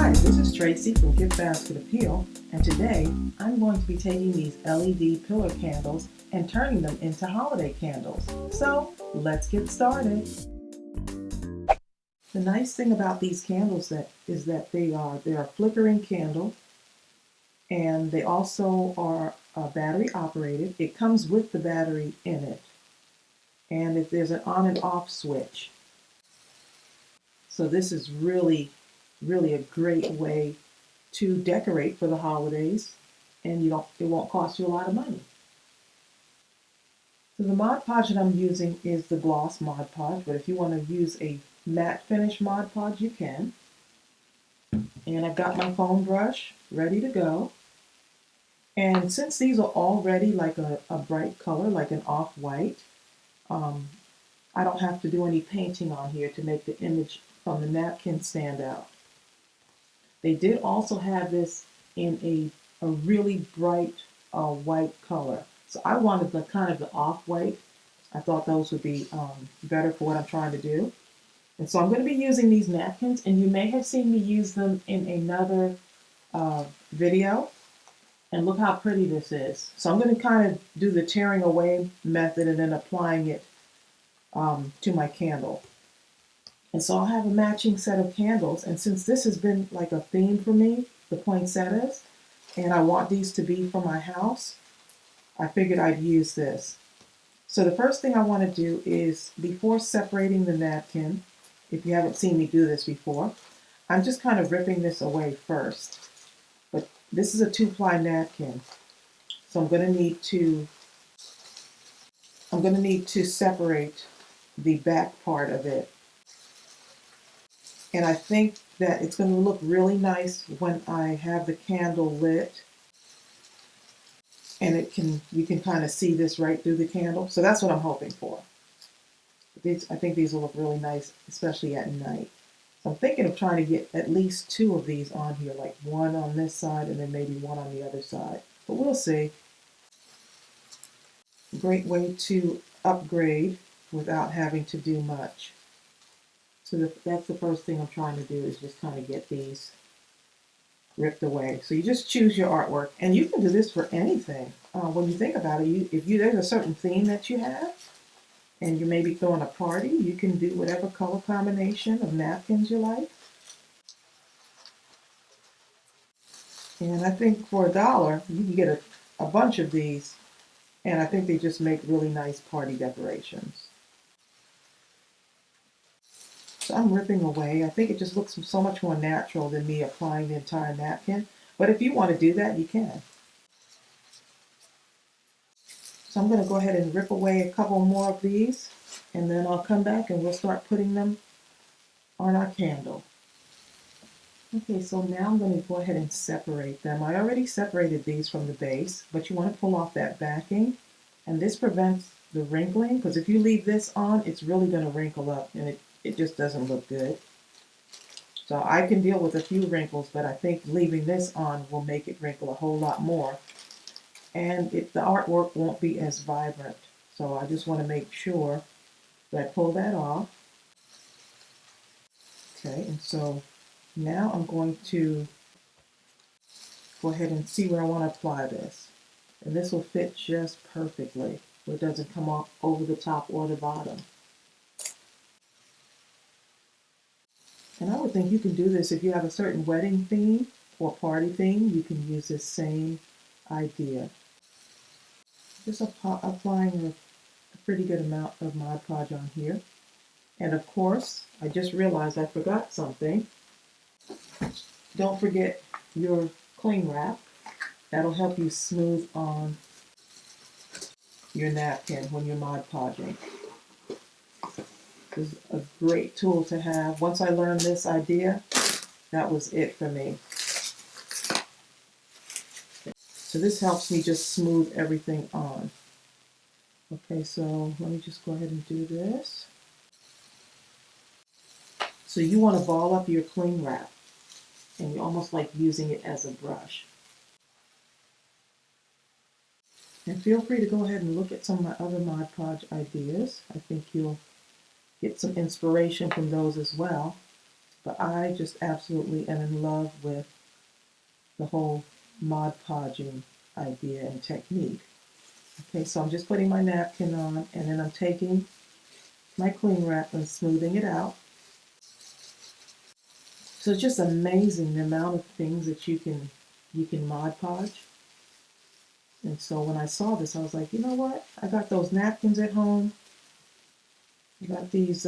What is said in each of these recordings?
Hi, this is Tracey from GiftBasketAppeal, and today I'm going to be taking these LED pillar candles and turning them into holiday candles. So let's get started. The nice thing about these candles is that they are a flickering candle, and they also are battery operated. It comes with the battery in it, and there's an on and off switch. So this is really a great way to decorate for the holidays, and it won't cost you a lot of money. So the Mod Podge that I'm using is the gloss Mod Podge, but if you want to use a matte finish Mod Podge, you can. And I've got my foam brush ready to go. And since these are already like a bright color, like an off-white, I don't have to do any painting on here to make the image from the napkin stand out. They did also have this in a really bright white color. So I wanted the kind of the off-white. I thought those would be better for what I'm trying to do. And so I'm going to be using these napkins, and you may have seen me use them in another video. And look how pretty this is. So I'm going to kind of do the tearing away method and then applying it to my candle. And so I'll have a matching set of candles, and since this has been like a theme for me, the poinsettias, and I want these to be for my house, I figured I'd use this. So the first thing I want to do is, before separating the napkin, if you haven't seen me do this before, I'm just kind of ripping this away first. But this is a 2-ply napkin, so I'm going to need to separate the back part of it. And I think that it's going to look really nice when I have the candle lit, and you can kind of see this right through the candle. So that's what I'm hoping for. I think these will look really nice, especially at night. So I'm thinking of trying to get at least 2 of these on here, like one on this side and then maybe one on the other side. But we'll see. Great way to upgrade without having to do much. So that's the first thing I'm trying to do, is just kind of get these ripped away. So you just choose your artwork, and you can do this for anything. When you think about it, there's a certain theme that you have, and you may be throwing a party, you can do whatever color combination of napkins you like. And I think for $1, you can get a bunch of these, and I think they just make really nice party decorations. So I'm ripping away. I think it just looks so much more natural than me applying the entire napkin. But if you want to do that, you can. So I'm going to go ahead and rip away a couple more of these, and then I'll come back and we'll start putting them on our candle. Okay, so now I'm going to go ahead and separate them. I already separated these from the base, but you want to pull off that backing, and this prevents the wrinkling, because if you leave this on, it's really going to wrinkle up, and it just doesn't look good. So I can deal with a few wrinkles, but I think leaving this on will make it wrinkle a whole lot more, and the artwork won't be as vibrant. So I just want to make sure that I pull that off. Okay, and so now I'm going to go ahead and see where I want to apply this. And this will fit just perfectly, where it doesn't come off over the top or the bottom. And I would think you can do this if you have a certain wedding theme or party theme. You can use this same idea. Just applying a pretty good amount of Mod Podge on here. And of course, I just realized I forgot something. Don't forget your cling wrap. That'll help you smooth on your napkin when you're Mod Podging. This is a great tool to have. Once I learned this idea, that was it for me. So this helps me just smooth everything on. Okay, so let me just go ahead and do this. So you want to ball up your cling wrap, and you're almost like using it as a brush. And feel free to go ahead and look at some of my other Mod Podge ideas. I think you'll get some inspiration from those as well. But I just absolutely am in love with the whole Mod Podging idea and technique. Okay, so I'm just putting my napkin on, and then I'm taking my cling wrap and smoothing it out. So it's just amazing the amount of things that you can Mod Podge. And so when I saw this, I was like, you know what? I got those napkins at home. I got these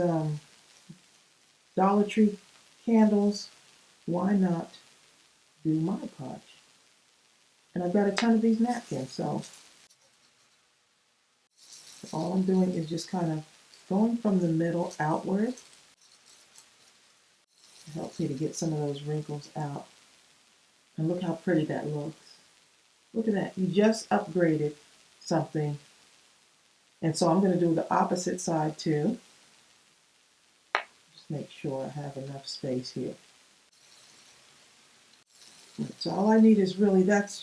Dollar Tree candles. Why not do Mod Podge? And I've got a ton of these napkins, so all I'm doing is just kind of going from the middle outward. It helps me to get some of those wrinkles out. And look how pretty that looks. Look at that. You just upgraded something. And so I'm going to do the opposite side too. Just make sure I have enough space here. So all I need is really, that's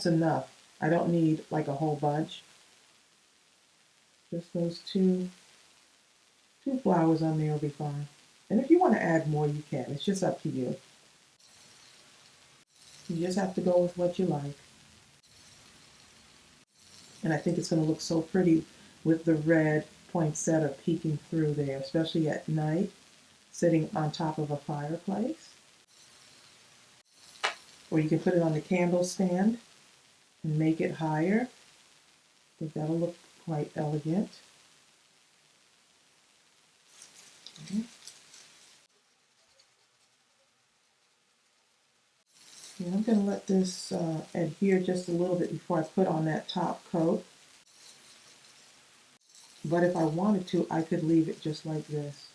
enough. I don't need like a whole bunch. Just those two flowers on there will be fine. And if you want to add more, you can. It's just up to you. You just have to go with what you like. And I think it's going to look so pretty with the red poinsettia peeking through there, especially at night, sitting on top of a fireplace. Or you can put it on the candle stand and make it higher. I think that'll look quite elegant. Okay. And I'm going to let this adhere just a little bit before I put on that top coat. But if I wanted to, I could leave it just like this.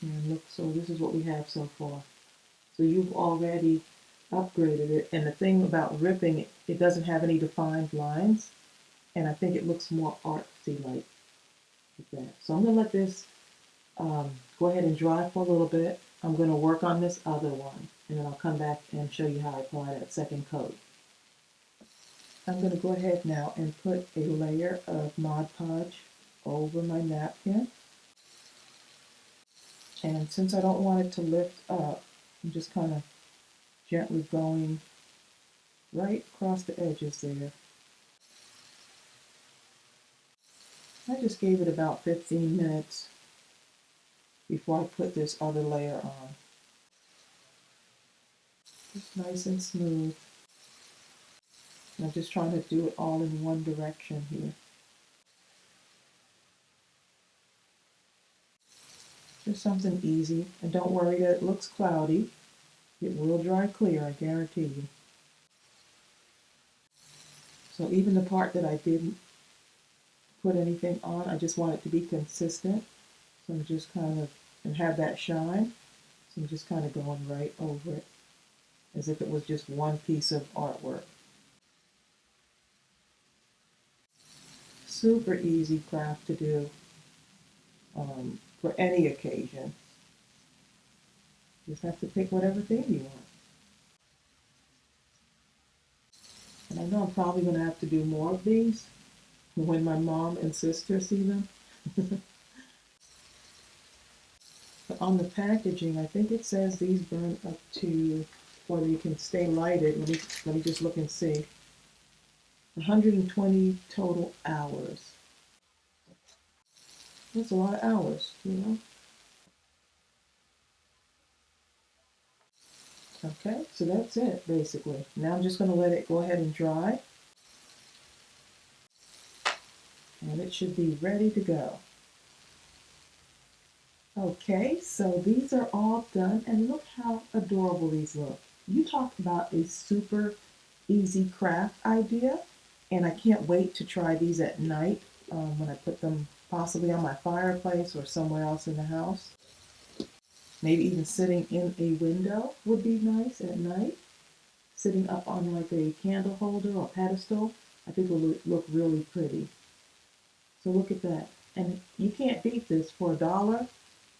And look, so this is what we have so far. So you've already upgraded it. And the thing about ripping it, it doesn't have any defined lines. And I think it looks more artsy like that. So I'm going to let this go ahead and dry for a little bit. I'm going to work on this other one. And then I'll come back and show you how I apply that second coat. I'm going to go ahead now and put a layer of Mod Podge over my napkin. And since I don't want it to lift up, I'm just kind of gently going right across the edges there. I just gave it about 15 minutes before I put this other layer on. Just nice and smooth. And I'm just trying to do it all in one direction here. Just something easy. And don't worry that it looks cloudy. It will dry clear, I guarantee you. So even the part that I didn't put anything on, I just want it to be consistent. So I'm just kind of, and have that shine. So I'm just kind of going right over it as if it was just one piece of artwork. Super easy craft to do for any occasion. Just have to pick whatever theme you want. And I know I'm probably going to have to do more of these when my mom and sister see them. But on the packaging, I think it says these burn up to, or you can stay lighted. Let me just look and see. 120 total hours. That's a lot of hours, you know? Okay, so that's it, basically. Now I'm just going to let it go ahead and dry. And it should be ready to go. Okay, so these are all done, and look how adorable these look. You talk about a super easy craft idea, and I can't wait to try these at night when I put them possibly on my fireplace or somewhere else in the house. Maybe even sitting in a window would be nice at night. Sitting up on like a candle holder or pedestal, I think will look really pretty. So look at that. And you can't beat this for $1.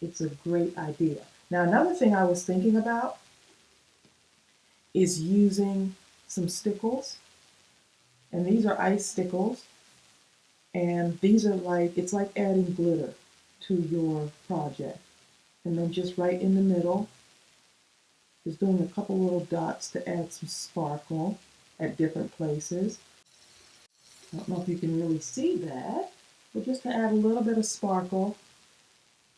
It's a great idea. Now, another thing I was thinking about is using some stickles. And these are Ice Stickles. And these are like, it's like adding glitter to your project. And then just right in the middle, just doing a couple little dots to add some sparkle at different places. I don't know if you can really see that, but just to add a little bit of sparkle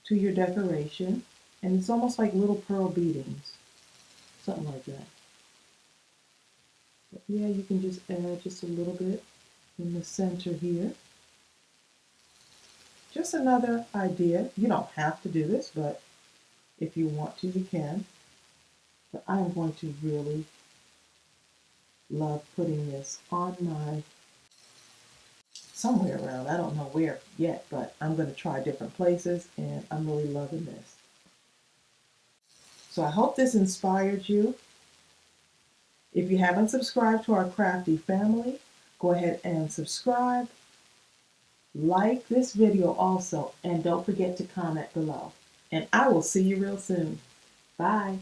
to your decoration. And it's almost like little pearl beadings, something like that. But yeah, you can just add just a little bit in the center here. Just another idea. You don't have to do this, but if you want to, you can. But I am going to really love putting this on my, somewhere around, I don't know where yet, but I'm going to try different places and I'm really loving this. So I hope this inspired you. If you haven't subscribed to our crafty family, go ahead and subscribe. Like this video also, and don't forget to comment below. And I will see you real soon. Bye.